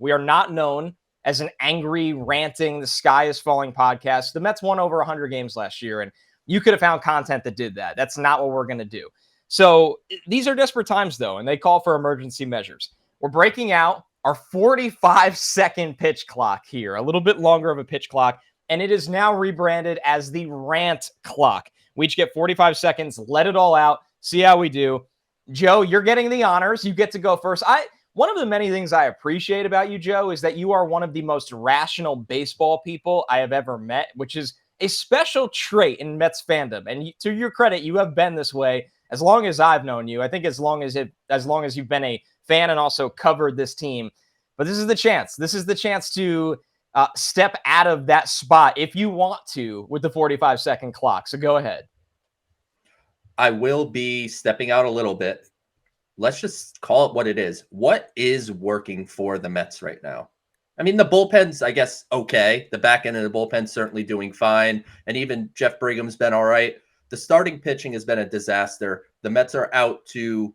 We are not known as an angry, ranting, the sky is falling podcast. The Mets won over 100 games last year, and you could have found content that did that. That's not what we're going to do. So these are desperate times, though, and they call for emergency measures. We're breaking out our 45-second pitch clock here, a little bit longer of a pitch clock, and it is now rebranded as the rant clock. We each get 45 seconds, let it all out, see how we do. Joe, you're getting the honors. You get to go first. One of the many things I appreciate about you, Joe, is that you are one of the most rational baseball people I have ever met, which is a special trait in Mets fandom. And to your credit, you have been this way as long as I've known you. I think as long as you've been a fan and also covered this team. But this is the chance. This is the chance to step out of that spot if you want to with the 45-second clock. So go ahead. I will be stepping out a little bit. Let's just call it what it is. What is working for the Mets right now? I mean, the bullpen's, I guess, okay. The back end of the bullpen's certainly doing fine. And even Jeff Brigham's been all right. The starting pitching has been a disaster. The Mets are out to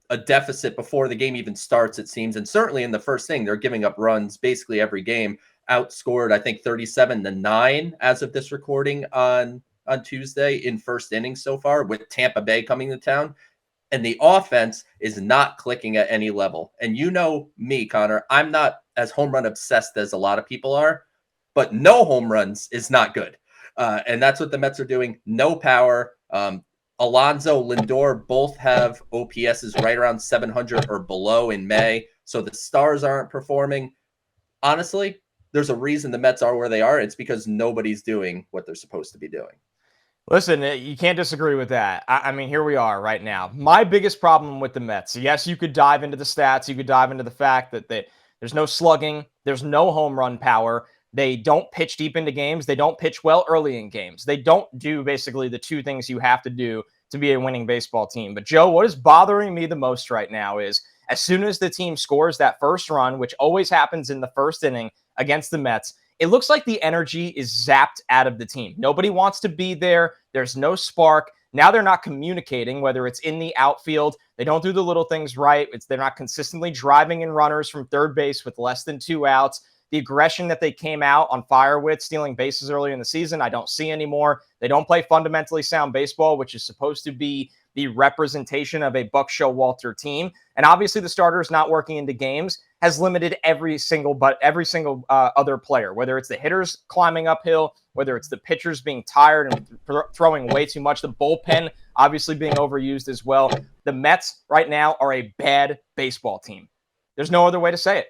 a deficit before the game even starts, it seems. And certainly in the first thing, they're giving up runs basically every game. Outscored, I think, 37-9 as of this recording on Tuesday in first inning so far, with Tampa Bay coming to town. And the offense is not clicking at any level. And you know me, Connor, I'm not as home run obsessed as a lot of people are, but no home runs is not good. And that's what the Mets are doing. No power. Alonso, Lindor both have OPSs right around 700 or below in May. So the stars aren't performing. Honestly, there's a reason the Mets are where they are. It's because nobody's doing what they're supposed to be doing. Listen, you can't disagree with that. I mean, here we are right now. My biggest problem with the Mets, yes, you could dive into the stats. You could dive into the fact that there's no slugging. There's no home run power. They don't pitch deep into games. They don't pitch well early in games. They don't do basically the two things you have to do to be a winning baseball team. But, Joe, what is bothering me the most right now is as soon as the team scores that first run, which always happens in the first inning against the Mets, it looks like the energy is zapped out of the team. Nobody wants to be there. There's no spark. Now they're not communicating, whether it's in the outfield. They don't do the little things right. They're not consistently driving in runners from third base with less than 2 outs. The aggression that they came out on fire with, stealing bases early in the season, I don't see anymore. They don't play fundamentally sound baseball, which is supposed to be the representation of a Buck Showalter team. And obviously the starters not working into games has limited every single other player, whether it's the hitters climbing uphill, whether it's the pitchers being tired and throwing way too much, the bullpen obviously being overused as well. The Mets right now are a bad baseball team. There's no other way to say it.